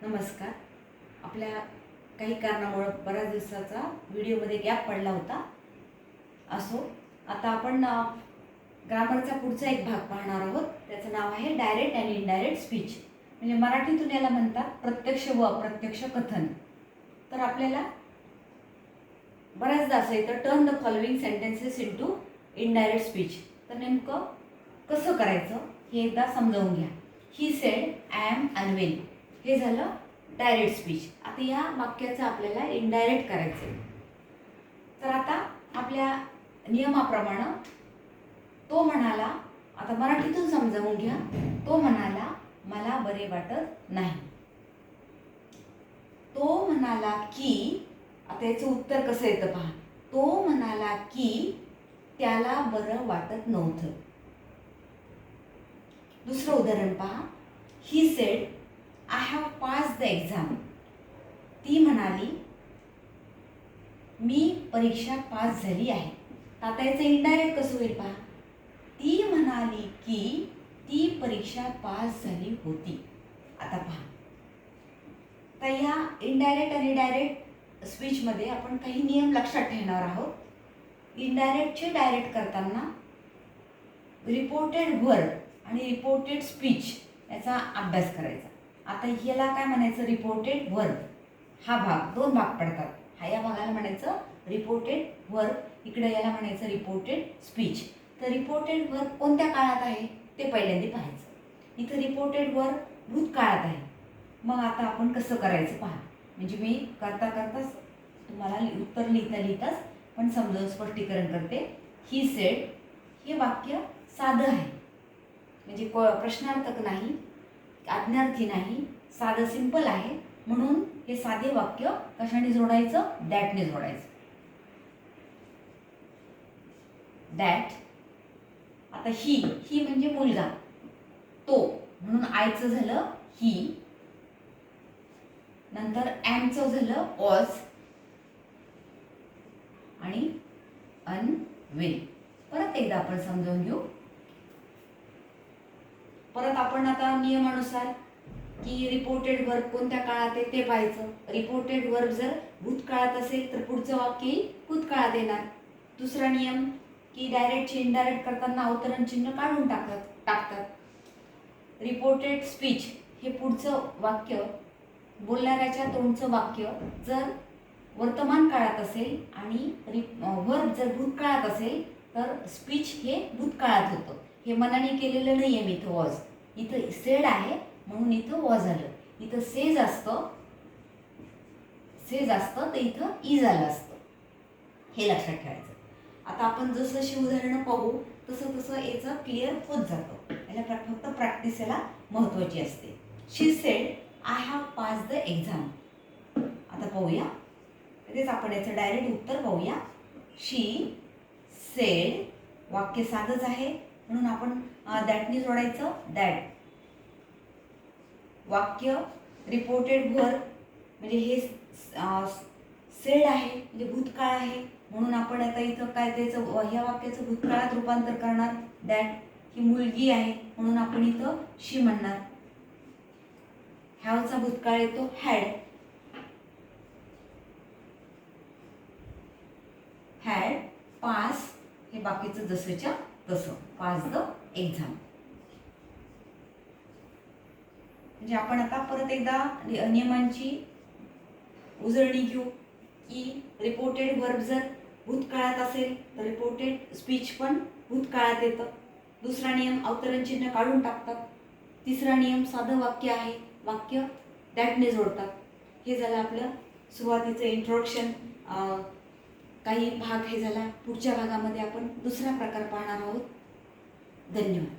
नमस्कार. आपल्या काही कारणामुळे बऱ्याच दिवसाचा व्हिडिओमध्ये गॅप पडला होता. असो, आता आपण ग्रामरचा पुढचा एक भाग पाहणार आहोत. त्याचं नाव आहे डायरेक्ट अँड इनडायरेक्ट स्पीच. म्हणजे मराठीतून याला म्हणतात प्रत्यक्ष व अप्रत्यक्ष कथन. तर आपल्याला बऱ्याचदा असं येतं turn the following sentences into indirect speech. तर नेमकं कसं करायचं हे एकदा समजावून घ्या. He said I am unwell, हे झालं डायरेक्ट स्पीच. आता या वाक्याचं आपल्याला इनडायरेक्ट करायचं आहे. तर आता आपल्या नियमाप्रमाणे तो म्हणाला, आता मराठीतून समजावून घ्या. तो म्हणाला मला बरे वाटत नाही. तो म्हणाला की, आता याचं उत्तर कसं येतं पहा. तो म्हणाला की त्याला बरं वाटत नव्हतं. दुसरं उदाहरण पहा. ही said I have pass the exam. ती म्हणाली मी परीक्षा पास झाली आहे. आता याचं इनडायरेक्ट कसं होईल पहा. ती म्हणाली की ती परीक्षा पास झाली होती. आता पहा, तर ह्या इनडायरेक्ट आणि डायरेक्ट स्पीचमध्ये आपण काही नियम लक्षात ठेवणार आहोत. इनडायरेक्टचे डायरेक्ट करताना रिपोर्टेड वर्ड आणि रिपोर्टेड स्पीच याचा अभ्यास करायचा. आता ह्याला काय म्हणायचं, रिपोर्टेड वर्ब. हा भाग दोन भाग पडतात. या भागाला म्हणायचं रिपोर्टेड वर्ब, इकडे याला म्हणायचं रिपोर्टेड स्पीच. तर रिपोर्टेड वर्ब कोणत्या काळात आहे ते पहिल्यांदा पाहायचं. इथं रिपोर्टेड वर्ब भूतकाळात आहे. मग आता आपण कसं करायचं पहा. म्हणजे मी करता करताच तुम्हाला उत्तर लिहिताच पण समजावून स्पष्टीकरण करते. ही सेड, हे वाक्य साधं आहे, म्हणजे प्रश्नार्थक नाही, आज्ञार्थी नाही, साधं सिंपल आहे. म्हणून हे साधे वाक्य कशाने जोडायचं, दॅटने जोडायचं. दॅट. आता ही म्हणजे मुलगा, तो म्हणून आयचं झालं ही, नंतर एमचं झालं वॉज आणि अनवेल. परत एकदा आपण समजावून घेऊ. परत आपण आता नियमानुसार की रिपोर्टेड वर्ब कोणत्या काळात आहे ते पाहायचं. रिपोर्टेड वर्ब जर भूतकाळात असेल तर पुढचं वाक्य भूतकाळात येणार. दुसरा नियम की डायरेक्टचे इनडायरेक्ट करताना अवतरण चिन्ह काढून टाकतात. रिपोर्टेड स्पीच हे पुढचं वाक्य, बोलणाऱ्याच्या तोंडचं वाक्य जर वर्तमान काळात असेल आणि वर्ब जर भूतकाळात असेल तर स्पीच हे भूतकाळात होतं. हे मनाने केलेलं नाही आहे. इथं वॉज, इथं सेड आहे म्हणून इथं वॉज आलं. इथं सेज असतं तर इथं इज आलं असतं. हे लक्षात ठेवायचं. आता आपण जसं उदाहरणं पाहू तसं याचं क्लिअर होत जातं. याला फक्त प्रॅक्टिस याला महत्त्वाची असते. She said I have pass the exam. आता पाहूया, तेच आपण याचं डायरेक्ट उत्तर पाहूया. शी सेड, वाक्य साधंच आहे म्हणून आपण दॅटने जोडायचं. दॅट. वाक्य रिपोर्टेड वर्ब, म्हणजे हे सेड आहे म्हणजे भूतकाळ आहे म्हणून आपण आता इथं काय त्याचं ह्या वाक्याचं भूतकाळात रूपांतर करणार. दॅट ही मुलगी आहे म्हणून आपण इथं शी म्हणणार. हॅवचा भूतकाळ येतो हॅड. हॅड पास, हे बाकीचं जसंच्या तसं, पास द एक्झाम. म्हणजे आपण आता परत एकदा नियमांची उजळणी घेऊ की रिपोर्टेड वर्ब जर भूतकाळात असेल तर रिपोर्टेड स्पीच पण भूतकाळात येतं. दुसरा नियम अवतरण चिन्ह काढून टाकतात. तिसरा नियम साधं वाक्य आहे, वाक्य दॅटने जोडतात. हे झालं आपलं सुरुवातीचं इंट्रोडक्शन. काही भाग हे झाला. पुढच्या भागामध्ये आपण दुसरा प्रकार पाहणार आहोत. धन्यवाद.